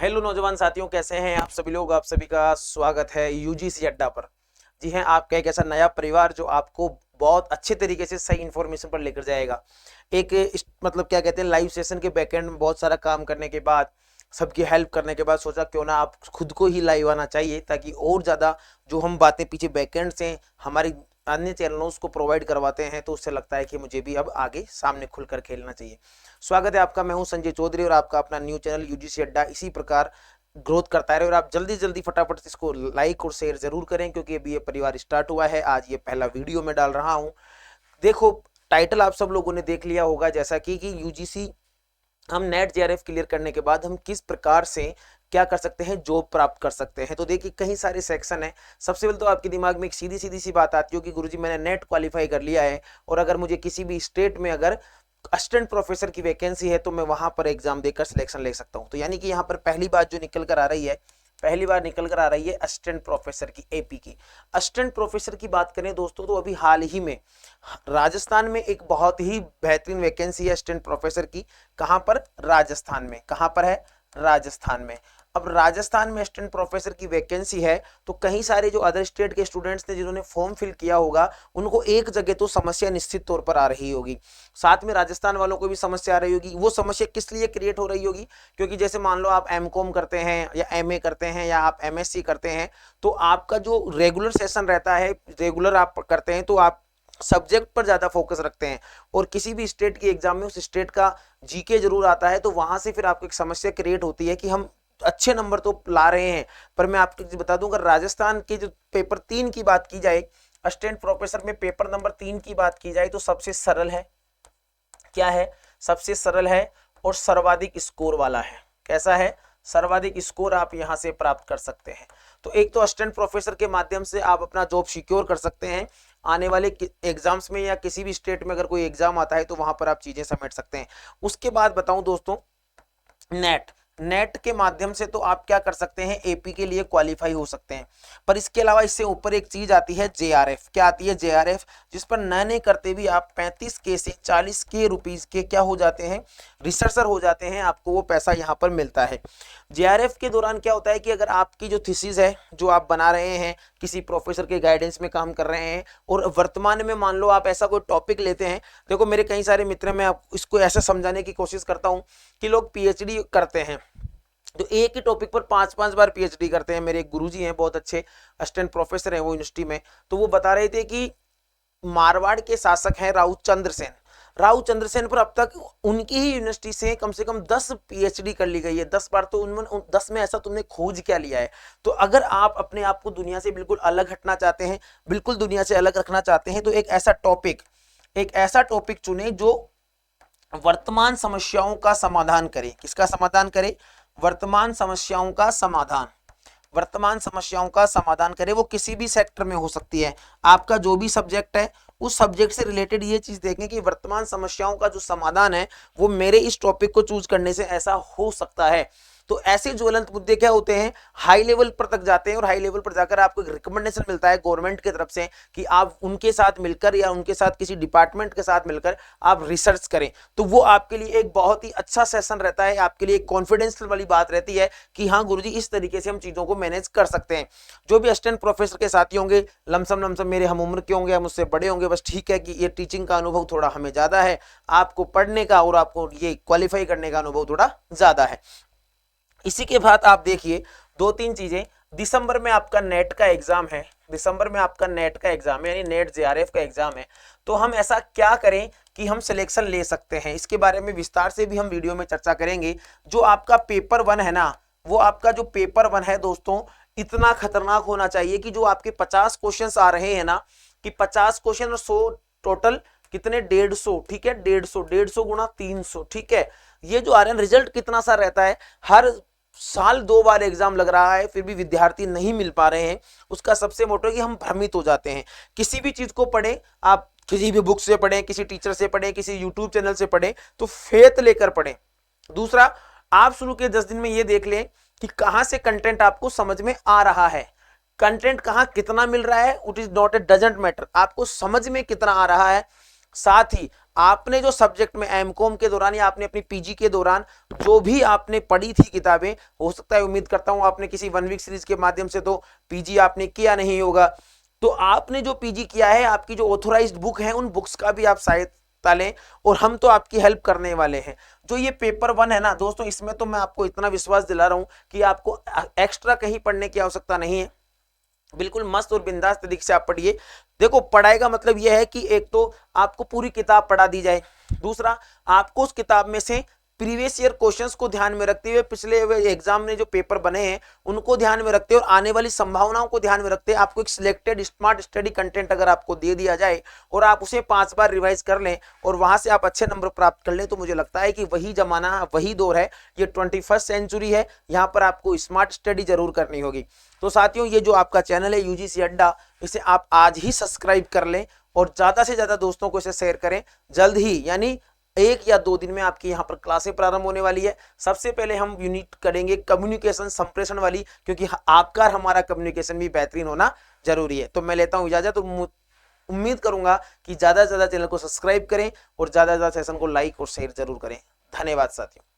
Hello नौजवान साथियों, कैसे हैं आप सभी लोग। आप सभी का स्वागत है यूजीसी अड्डा पर। जी हैं, आपका एक ऐसा नया परिवार जो आपको बहुत अच्छे तरीके से सही इन्फॉर्मेशन पर लेकर जाएगा। मतलब क्या कहते हैं, लाइव सेशन के बैकएंड में बहुत सारा काम करने के बाद, सबकी हेल्प करने के बाद सोचा क्यों ना आप खुद को ही लाइव आना चाहिए, ताकि और ज़्यादा जो हम बातें पीछे बैकएंड से हमारी अन्य चैनलों को प्रोवाइड करवाते हैं, तो उससे लगता है कि मुझे भी अब आगे सामने खुलकर खेलना चाहिए। स्वागत है आपका, मैं हूं संजय चौधरी और आपका अपना न्यू चैनल यूजीसी अड्डा इसी प्रकार ग्रोथ करता है। और आप जल्दी जल्दी फटाफट इसको लाइक और शेयर जरूर करें, क्योंकि अभी ये परिवार स्टार्ट हुआ है। आज ये पहला वीडियो में डाल रहा हूं। देखो, टाइटल आप सब लोगों ने देख लिया होगा, जैसा कि यूजीसी हम नेट जेआरएफ क्लियर करने के बाद हम किस प्रकार से क्या कर सकते हैं, जॉब प्राप्त कर सकते हैं। तो देखिए, कई सारे सेक्शन है। सबसे पहले तो आपके दिमाग में एक सीधी सीधी सी बात आती हो कि गुरुजी मैंने नेट क्वालिफाई कर लिया है, और अगर मुझे किसी भी स्टेट में अगर असिस्टेंट प्रोफेसर की वैकेंसी है तो मैं वहां पर एग्जाम देकर सिलेक्शन ले सकता हूं। तो यानी कि यहाँ पर पहली बात जो निकल कर आ रही है, पहली बार निकल कर आ रही है असिस्टेंट प्रोफेसर की, एपी की। असिस्टेंट प्रोफेसर की बात करें दोस्तों, तो अभी हाल ही में राजस्थान में एक बहुत ही बेहतरीन वैकेंसी है असिस्टेंट प्रोफेसर की। कहां पर? राजस्थान में। कहां पर है? राजस्थान में। अब राजस्थान में असिस्टेंट प्रोफेसर की वैकेंसी है, तो कई सारे जो अदर स्टेट के स्टूडेंट्स ने जिन्होंने फॉर्म फिल किया होगा, उनको एक जगह तो समस्या निश्चित तौर पर आ रही होगी। साथ में राजस्थान वालों को भी समस्या आ रही होगी। वो समस्या किस लिए क्रिएट हो रही होगी? क्योंकि जैसे मान लो आप एमकॉम करते हैं या एमए करते हैं या आप एमएससी करते हैं, तो आपका जो रेगुलर सेशन रहता है, रेगुलर आप करते हैं, तो आप सब्जेक्ट पर ज्यादा फोकस रखते हैं, और किसी भी स्टेट की एग्जाम में उस स्टेट का जीके जरूर आता है। तो वहां से फिर आपको एक समस्या क्रिएट होती है कि हम अच्छे नंबर तो ला रहे हैं, पर मैं आपको बता दूं, अगर राजस्थान के जो पेपर 3 की बात की जाए, असिस्टेंट प्रोफेसर में पेपर नंबर 3 की बात की जाए, तो सबसे सरल है। क्या है? सबसे सरल है और सर्वाधिक स्कोर वाला है। कैसा है? सर्वाधिक स्कोर आप यहां से प्राप्त कर सकते हैं। तो एक तो असिस्टेंट प्रोफेसर के माध्यम से आप अपना जॉब सिक्योर कर सकते हैं। आने वाले एग्जाम्स में या किसी भी स्टेट में अगर कोई एग्जाम आता है, तो वहां पर आप चीजें समेट सकते हैं। उसके बाद बताऊं दोस्तों, नेट के माध्यम से तो आप क्या कर सकते हैं, एपी के लिए क्वालिफाई हो सकते हैं। पर इसके अलावा इससे ऊपर एक चीज आती है, जेआरएफ। क्या आती है? जेआरएफ, जिस पर नए करते भी आप 35K से 40K रुपीज के क्या हो जाते हैं, रिसर्चर हो जाते हैं। आपको वो पैसा यहाँ पर मिलता है। जेआरएफ के दौरान क्या होता है कि अगर आपकी जो थीसिस है, जो आप बना रहे हैं, किसी प्रोफेसर के गाइडेंस में काम कर रहे हैं, और वर्तमान में मान लो आप ऐसा कोई टॉपिक लेते हैं। देखो, मेरे कई सारे मित्र, मैं इसको ऐसे समझाने की कोशिश करता हूं कि लोग पीएचडी करते हैं, तो एक ही टॉपिक पर 5-5 बार पीएचडी करते हैं। मेरे एक गुरुजी हैं, बहुत अच्छे असिस्टेंट प्रोफेसर हैं वो यूनिवर्सिटी में। तो वो बता रहे थे कि मारवाड़ के शासक हैं राउत चंद्र सेन पर अब तक उनकी ही यूनिवर्सिटी से कम 10 पीएचडी कर ली गई है। 10 बार। तो उनमें 10 में ऐसा तुमने खोज क्या लिया है? तो अगर आप अपने आप को दुनिया से बिल्कुल अलग हटना चाहते हैं, बिल्कुल दुनिया से अलग रखना चाहते हैं, तो एक ऐसा टॉपिक चुने जो वर्तमान समस्याओं का समाधान करे। किसका समाधान करे? वर्तमान समस्याओं का समाधान। वर्तमान समस्याओं का समाधान करे। वो किसी भी सेक्टर में हो सकती है। आपका जो भी सब्जेक्ट है, उस सब्जेक्ट से रिलेटेड ये चीज देखें कि वर्तमान समस्याओं का जो समाधान है, वो मेरे इस टॉपिक को चूज करने से ऐसा हो सकता है। तो ऐसे ज्वलंत मुद्दे क्या होते हैं, हाई लेवल पर तक जाते हैं, और हाई लेवल पर जाकर आपको एक रिकमेंडेशन मिलता है गवर्नमेंट की तरफ से कि आप उनके साथ मिलकर या उनके साथ किसी डिपार्टमेंट के साथ मिलकर आप रिसर्च करें। तो वो आपके लिए एक बहुत ही अच्छा सेशन रहता है, आपके लिए एक कॉन्फिडेंशियल वाली बात रहती है कि हाँ गुरुजी, इस तरीके से हम चीजों को मैनेज कर सकते हैं। जो भी असिस्टेंट प्रोफेसर के साथी होंगे, लमसम मेरे हम उम्र के होंगे, मुझसे बड़े होंगे, बस ठीक है कि ये टीचिंग का अनुभव थोड़ा हमें ज्यादा है, आपको पढ़ने का और आपको ये क्वालिफाई करने का अनुभव थोड़ा ज्यादा है। इसी के बाद आप देखिए 2-3 चीजें। दिसंबर में आपका नेट का एग्जाम है, दिसंबर में आपका नेट का एग्जाम है, यानी नेट जेआरएफ का एग्जाम है। तो हम ऐसा क्या करें कि हम सिलेक्शन ले सकते हैं, इसके बारे में विस्तार से भी हम वीडियो में चर्चा करेंगे। जो आपका पेपर 1 है ना, वो आपका जो पेपर 1 है दोस्तों, इतना खतरनाक होना चाहिए कि जो आपके 50 क्वेश्चन आ रहे हैं ना, कि 50 क्वेश्चन और 100 टोटल कितने, 150। ठीक है, 150 गुणा 300। ठीक है, ये जो आ रहे हैं, रिजल्ट कितना सा रहता है, हर साल 2 बार एग्जाम लग रहा है, फिर भी विद्यार्थी नहीं मिल पा रहे हैं। उसका सबसे मोटो है कि हम भ्रमित हो जाते हैं। किसी भी चीज को पढ़ें, आप किसी भी बुक से पढ़ें, किसी टीचर से पढ़ें, किसी यूट्यूब चैनल से पढ़ें, तो फेथ लेकर पढ़ें। दूसरा, आप शुरू के 10 दिन में ये देख लें कि कहां से कंटेंट आपको समझ में आ रहा है। कंटेंट कहां कितना मिल रहा है, it is not a doesn't matter, आपको समझ में कितना आ रहा है। साथ ही आपने जो सब्जेक्ट में एमकॉम के दौरान या आपने अपनी पीजी के दौरान जो भी आपने पढ़ी थी किताबें, हो सकता है, उम्मीद करता हूं आपने किसी 1 वीक सीरीज के माध्यम से तो पीजी आपने किया नहीं होगा, तो आपने जो पीजी किया है, आपकी जो ऑथोराइज्ड बुक है, उन बुक्स का भी आप सहायता लें और हम तो आपकी हेल्प करने वाले हैं। जो ये पेपर 1 है ना दोस्तों, इसमें तो मैं आपको इतना विश्वास दिला रहा हूं कि आपको एक्स्ट्रा कहीं पढ़ने की आवश्यकता नहीं है। बिल्कुल मस्त और बिंदास तरीके से आप पढ़िए। देखो, पढ़ाई का मतलब यह है कि एक तो आपको पूरी किताब पढ़ा दी जाए, दूसरा आपको उस किताब में से प्रीवियस ईयर क्वेश्चंस को ध्यान में रखते हुए, पिछले एग्जाम में जो पेपर बने हैं उनको ध्यान में रखते हुए और आने वाली संभावनाओं को ध्यान में रखते हुए आपको एक सिलेक्टेड स्मार्ट स्टडी कंटेंट अगर आपको दे दिया जाए और आप उसे 5 बार रिवाइज कर लें और वहां से आप अच्छे नंबर प्राप्त कर लें, तो मुझे लगता है कि वही जमाना, वही दौर है, ये 21st सेंचुरी है। यहाँ पर आपको स्मार्ट स्टडी जरूर करनी होगी। तो साथियों, ये जो आपका चैनल है यूजीसी अड्डा, इसे आप आज ही सब्सक्राइब कर लें और ज्यादा से ज्यादा दोस्तों को इसे शेयर करें। जल्द ही, यानी 1 या 2 दिन में आपकी यहाँ पर क्लासें प्रारंभ होने वाली है। सबसे पहले हम यूनिट करेंगे कम्युनिकेशन संप्रेषण वाली, क्योंकि आपका और हमारा कम्युनिकेशन भी बेहतरीन होना जरूरी है। तो मैं लेता हूँ इजाजत। तो उम्मीद करूंगा कि ज्यादा से ज्यादा चैनल को सब्सक्राइब करें और ज्यादा से ज्यादा सेशन को लाइक और शेयर जरूर करें। धन्यवाद साथियों।